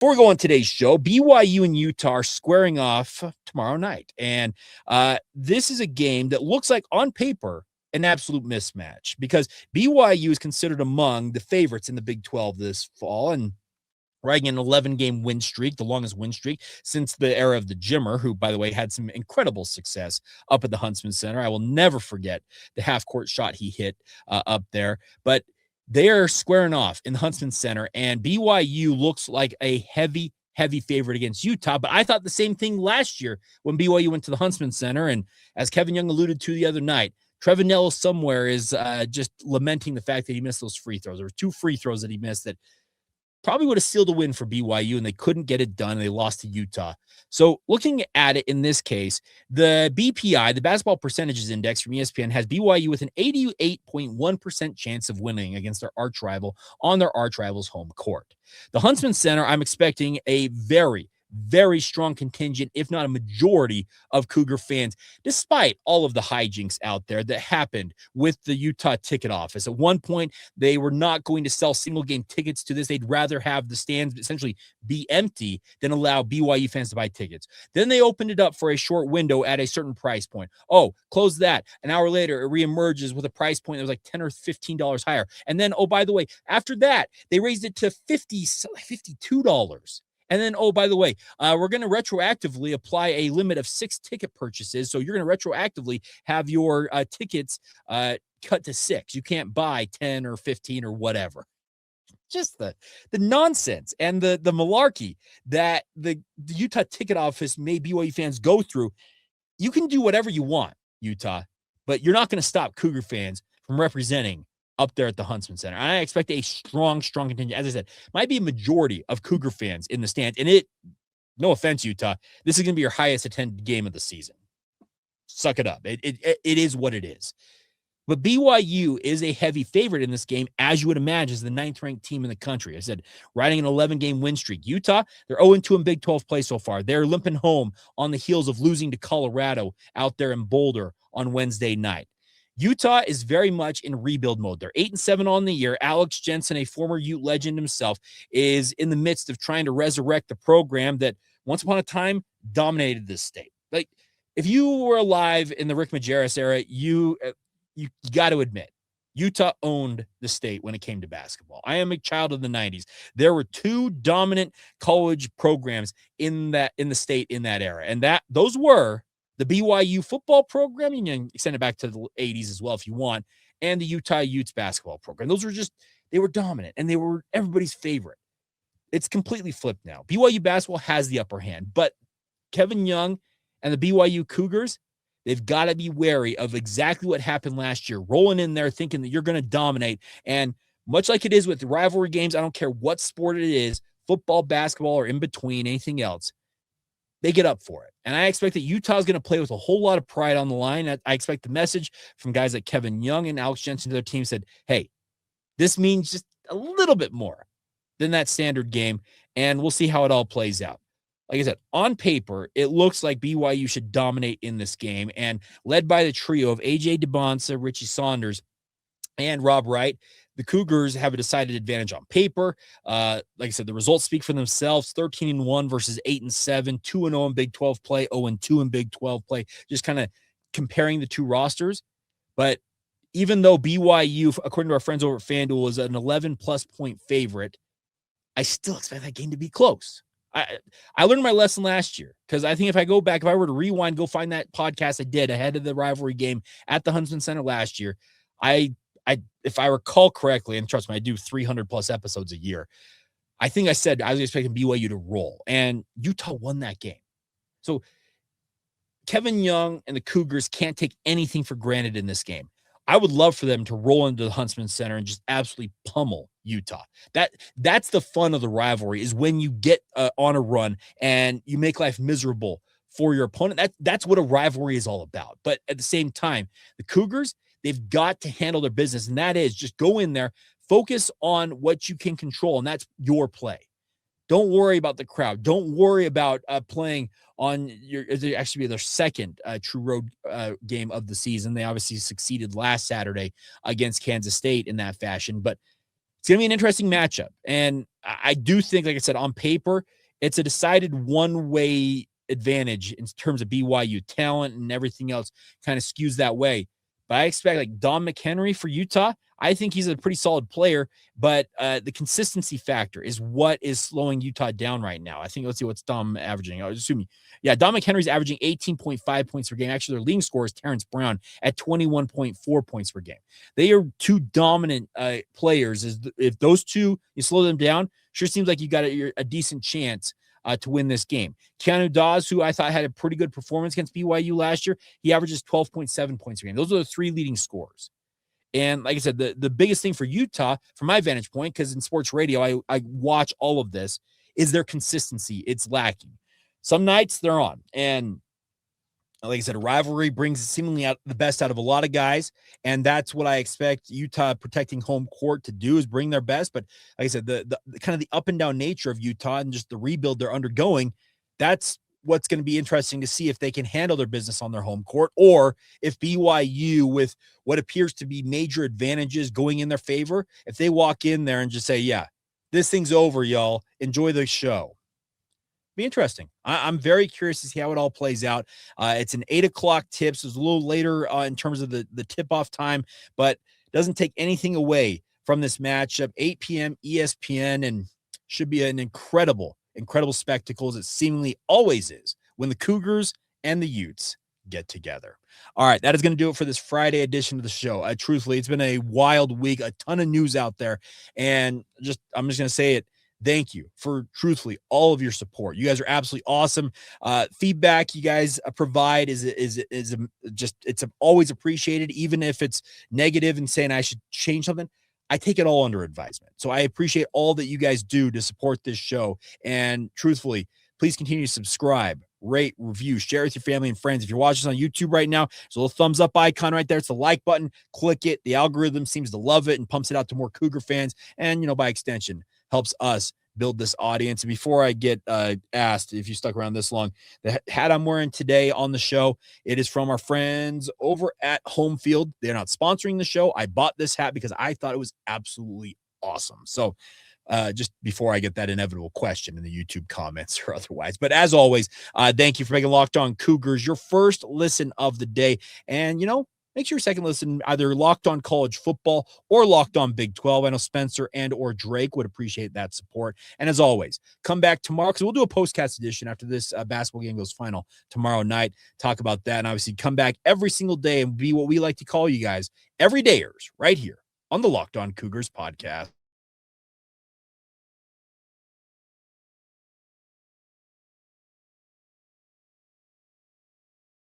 Before we go on today's show, BYU and Utah are squaring off tomorrow night. And this is a game that looks like, on paper, an absolute mismatch because BYU is considered among the favorites in the Big 12 this fall and riding an 11-game win streak, the longest win streak since the era of the Jimmer, who, by the way, had some incredible success up at the Huntsman Center. I will never forget the half-court shot he hit up there. But they are squaring off in the Huntsman Center, and BYU looks like a heavy favorite against Utah. But I thought the same thing last year when BYU went to the Huntsman Center. And as Kevin Young alluded to the other night, Trevor Nellis somewhere is just lamenting the fact that he missed those free throws. There were 2 free throws that he missed that probably would have sealed a win for BYU, and they couldn't get it done, and they lost to Utah. So looking at it in this case, the BPI, the Basketball Percentages Index from ESPN, has BYU with an 88.1% chance of winning against their arch rival on their arch rival's home court. The Huntsman Center, I'm expecting a very strong contingent, if not a majority, of Cougar fans, despite all of the hijinks out there that happened with the Utah ticket office. At one point, they were not going to sell single-game tickets to this. They'd rather have the stands essentially be empty than allow BYU fans to buy tickets. Then they opened it up for a short window at a certain price point. Oh, close that. An hour later, it reemerges with a price point that was like $10 or $15 higher. And then, oh, by the way, after that, they raised it to $52. And then, oh, by the way, we're going to retroactively apply a limit of 6 ticket purchases. So you're going to retroactively have your tickets cut to 6. You can't buy 10 or 15 or whatever. Just the nonsense and the malarkey that the Utah ticket office made BYU fans go through. You can do whatever you want, Utah, but you're not going to stop Cougar fans from representing up there at the Huntsman Center. And I expect a strong contingent. As I said, might be a majority of Cougar fans in the stands. And no offense, Utah, this is going to be your highest attended game of the season. Suck it up. It is what it is. But BYU is a heavy favorite in this game, as you would imagine, as the 9th-ranked team in the country. I said, riding an 11-game win streak. Utah, they're 0-2 in Big 12 play so far. They're limping home on the heels of losing to Colorado out there in Boulder on Wednesday night. Utah is very much in rebuild mode. They're 8-7 on the year. Alex Jensen, a former Ute legend himself, is in the midst of trying to resurrect the program that once upon a time dominated this state. Like, if you were alive in the Rick Majerus-era, you got to admit, Utah owned the state when it came to basketball. I am a child of the 90s. There were 2 dominant college programs in the state in that era, and those were the BYU football program. You can extend it back to the 80s as well if you want, and the Utah Utes basketball program. Those were they were dominant, and they were everybody's favorite. It's completely flipped now. BYU basketball has the upper hand, but Kevin Young and the BYU Cougars, they've got to be wary of exactly what happened last year, rolling in there thinking that you're going to dominate. And much like it is with the rivalry games, I don't care what sport it is, football, basketball, or in between, anything else, they get up for it. And I expect that Utah is going to play with a whole lot of pride on the line. I expect the message from guys like Kevin Young and Alex Jensen to their team said, hey, this means just a little bit more than that standard game, and we'll see how it all plays out. Like I said, on paper, it looks like BYU should dominate in this game, and led by the trio of AJ Dybantsa, Richie Saunders, and Rob Wright, the Cougars have a decided advantage on paper. Like I said, the results speak for themselves. 13-1 versus 8-7, 2-0 in Big 12 play, 0-2 in Big 12 play. Just kind of comparing the 2 rosters. But even though BYU, according to our friends over at FanDuel, is an 11-plus point favorite, I still expect that game to be close. I learned my lesson last year, because I think if I were to rewind, go find that podcast I did ahead of the rivalry game at the Huntsman Center last year, if I recall correctly, and trust me, I do 300-plus episodes a year, I think I said I was expecting BYU to roll, and Utah won that game. So Kevin Young and the Cougars can't take anything for granted in this game. I would love for them to roll into the Huntsman Center and just absolutely pummel Utah. That's the fun of the rivalry, is when you get on a run and you make life miserable for your opponent. That's what a rivalry is all about. But at the same time, the Cougars, they've got to handle their business, and that is just go in there, focus on what you can control, and that's your play. Don't worry about the crowd. Don't worry about playing on their second true road game of the season. They obviously succeeded last Saturday against Kansas State in that fashion, but It's going to be an interesting matchup. And I do think, like I said, on paper, it's a decided one-way advantage in terms of BYU talent, and everything else kind of skews that way. But I expect like Dom McHenry for Utah. I think he's a pretty solid player, but the consistency factor is what is slowing Utah down right now. I think, let's see, what's Dom averaging? I was assuming, yeah, Dom McHenry's averaging 18.5 points per game. Actually, their leading scorer is Terence Brown at 21.4 points per game. They are two dominant players. If those two, you slow them down, sure seems like you got a decent chance to win this game. Keanu Dawes, who I thought had a pretty good performance against BYU last year, he averages 12.7 points per game. Those are the three leading scorers. And like I said, the biggest thing for Utah, from my vantage point, because in sports radio, I watch all of this, is their consistency. It's lacking. Some nights they're on. And like I said, a rivalry brings seemingly out the best out of a lot of guys. And that's what I expect Utah protecting home court to do, is bring their best. But like I said, the kind of the up and down nature of Utah and just the rebuild they're undergoing, that's what's going to be interesting to see if they can handle their business on their home court, or if BYU, with what appears to be major advantages going in their favor, if they walk in there and just say, yeah, this thing's over, y'all, enjoy the show. Be interesting. I'm very curious to see how it all plays out. It's an 8:00 tip, so it's a little later in terms of the tip-off time, but doesn't take anything away from this matchup. 8 p.m. ESPN, and should be an incredible spectacle, as it seemingly always is when the Cougars and the Utes get together. All right, that is going to do it for this Friday edition of the show. Truthfully, it's been a wild week, a ton of news out there, and I'm just going to say it. Thank you for, truthfully, all of your support. You guys are absolutely awesome. Feedback you guys provide is it's always appreciated, even if it's negative and saying I should change something. I take it all under advisement. So I appreciate all that you guys do to support this show. And truthfully, please continue to subscribe, rate, review, share with your family and friends. If you're watching this on YouTube right now, there's a little thumbs up icon right there. It's the like button. Click it. The algorithm seems to love it and pumps it out to more Cougar fans. And, by extension, helps us build this audience. And before I get asked if you stuck around this long, the hat I'm wearing today on the show, it is from our friends over at Home Field. They're not sponsoring the show. I bought this hat because I thought it was absolutely awesome. So just before I get that inevitable question in the YouTube comments or otherwise. But as always, thank you for making Locked On Cougars your first listen of the day. And, make sure your second listen, either Locked On College Football or Locked On Big 12. I know Spencer and or Drake would appreciate that support. And as always, come back tomorrow, because we'll do a postcast edition after this basketball game goes final tomorrow night. Talk about that. And obviously come back every single day and be what we like to call you guys, everydayers, right here on the Locked On Cougars podcast.